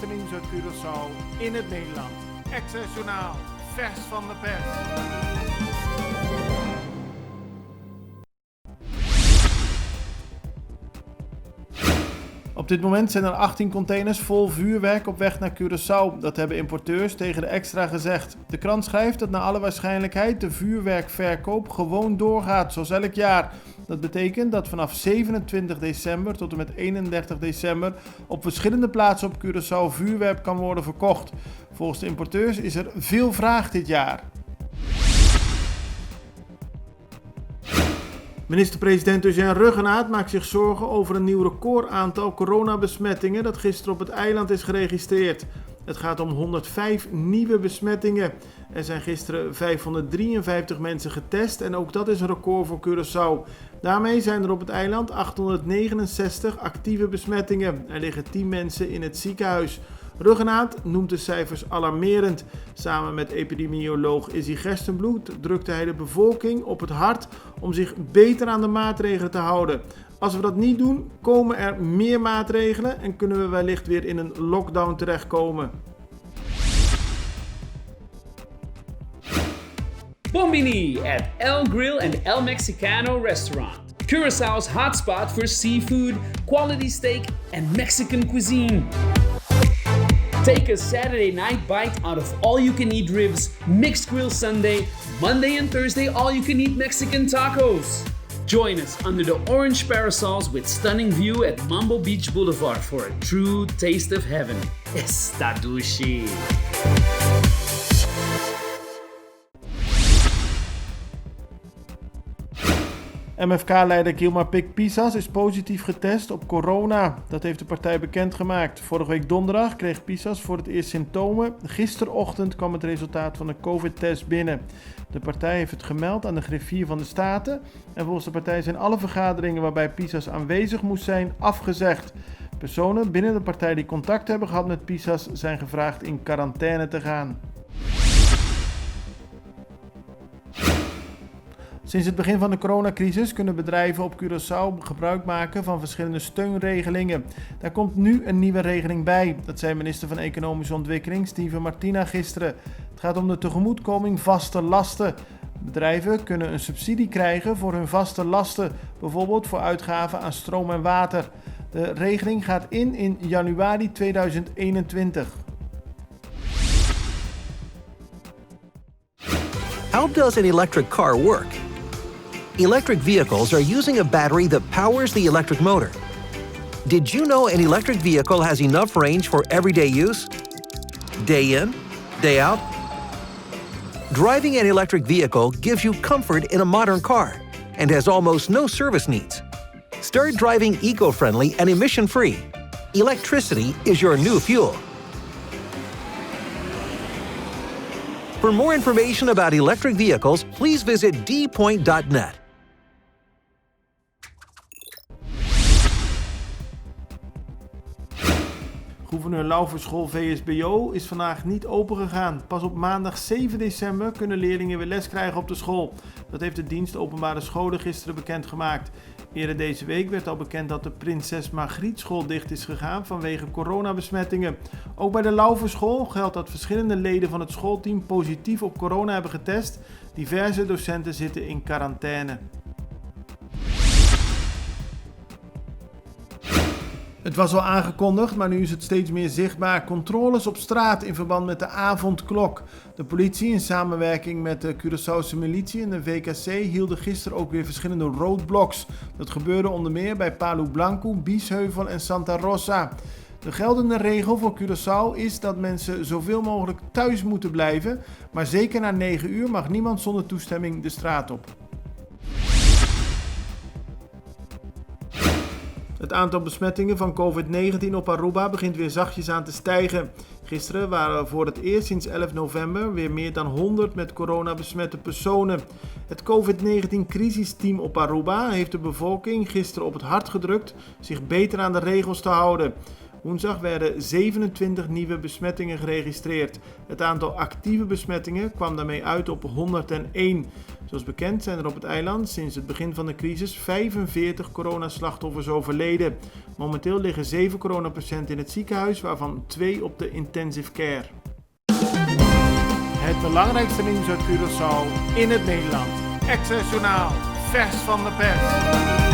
laatste nieuws uit Curaçao in het Nederland. Extra Journaal, vers van de pers. Op dit moment zijn er 18 containers vol vuurwerk op weg naar Curaçao. Dat hebben importeurs tegen de Extra gezegd. De krant schrijft dat naar alle waarschijnlijkheid de vuurwerkverkoop gewoon doorgaat, zoals elk jaar. Dat betekent dat vanaf 27 december tot en met 31 december op verschillende plaatsen op Curaçao vuurwerk kan worden verkocht. Volgens de importeurs is er veel vraag dit jaar. Minister-president Eugène Ruggenaat maakt zich zorgen over een nieuw recordaantal coronabesmettingen dat gisteren op het eiland is geregistreerd. Het gaat om 105 nieuwe besmettingen. Er zijn gisteren 553 mensen getest en ook dat is een record voor Curaçao. Daarmee zijn er op het eiland 869 actieve besmettingen. Er liggen 10 mensen in het ziekenhuis. Ruggenaat noemt de cijfers alarmerend. Samen met epidemioloog Izzy Gerstenbloed drukte hij de bevolking op het hart om zich beter aan de maatregelen te houden. Als we dat niet doen, komen er meer maatregelen en kunnen we wellicht weer in een lockdown terechtkomen. Bombini at El Grill and El Mexicano restaurant. Curaçao's hotspot for seafood, quality steak and Mexican cuisine. Take a Saturday night bite out of all-you-can-eat ribs, mixed grill Sunday, Monday and Thursday all-you-can-eat Mexican tacos. Join us under the orange parasols with stunning view at Mambo Beach Boulevard for a true taste of heaven. Estadushi. MFK-leider Gilmar Pik-Pisas is positief getest op corona. Dat heeft de partij bekendgemaakt. Vorige week donderdag kreeg Pisas voor het eerst symptomen. Gisterochtend kwam het resultaat van een COVID-test binnen. De partij heeft het gemeld aan de griffier van de Staten. En volgens de partij zijn alle vergaderingen waarbij Pisas aanwezig moest zijn afgezegd. Personen binnen de partij die contact hebben gehad met Pisas zijn gevraagd in quarantaine te gaan. Sinds het begin van de coronacrisis kunnen bedrijven op Curaçao gebruik maken van verschillende steunregelingen. Daar komt nu een nieuwe regeling bij, dat zei minister van Economische Ontwikkeling Steven Martina gisteren. Het gaat om de tegemoetkoming vaste lasten. Bedrijven kunnen een subsidie krijgen voor hun vaste lasten, bijvoorbeeld voor uitgaven aan stroom en water. De regeling gaat in januari 2021. How does an electric car work? Electric vehicles are using a battery that powers the electric motor. Did you know an electric vehicle has enough range for everyday use? Day in, day out? Driving an electric vehicle gives you comfort in a modern car and has almost no service needs. Start driving eco-friendly and emission-free. Electricity is your new fuel. For more information about electric vehicles, please visit dpoint.net. Gouverneur Lauverschool VSBO is vandaag niet opengegaan. Pas op maandag 7 december kunnen leerlingen weer les krijgen op de school. Dat heeft de dienst Openbare Scholen gisteren bekendgemaakt. Eerder deze week werd al bekend dat de Prinses Margrietschool dicht is gegaan vanwege coronabesmettingen. Ook bij de Lauverschool geldt dat verschillende leden van het schoolteam positief op corona hebben getest. Diverse docenten zitten in quarantaine. Het was al aangekondigd, maar nu is het steeds meer zichtbaar. Controles op straat in verband met de avondklok. De politie in samenwerking met de Curaçaose militie en de VKC hielden gisteren ook weer verschillende roadblocks. Dat gebeurde onder meer bij Palu Blanco, Biesheuvel en Santa Rosa. De geldende regel voor Curaçao is dat mensen zoveel mogelijk thuis moeten blijven, maar zeker na 9 uur mag niemand zonder toestemming de straat op. Het aantal besmettingen van COVID-19 op Aruba begint weer zachtjes aan te stijgen. Gisteren waren er voor het eerst sinds 11 november weer meer dan 100 met corona besmette personen. Het COVID-19-crisisteam op Aruba heeft de bevolking gisteren op het hart gedrukt zich beter aan de regels te houden. Woensdag werden 27 nieuwe besmettingen geregistreerd. Het aantal actieve besmettingen kwam daarmee uit op 101. Zoals bekend zijn er op het eiland sinds het begin van de crisis 45 coronaslachtoffers overleden. Momenteel liggen 7 coronapatiënten in het ziekenhuis, waarvan 2 op de intensive care. Het belangrijkste nieuws uit Curaçao in het Nederland. Extra Journaal, vers van de pers.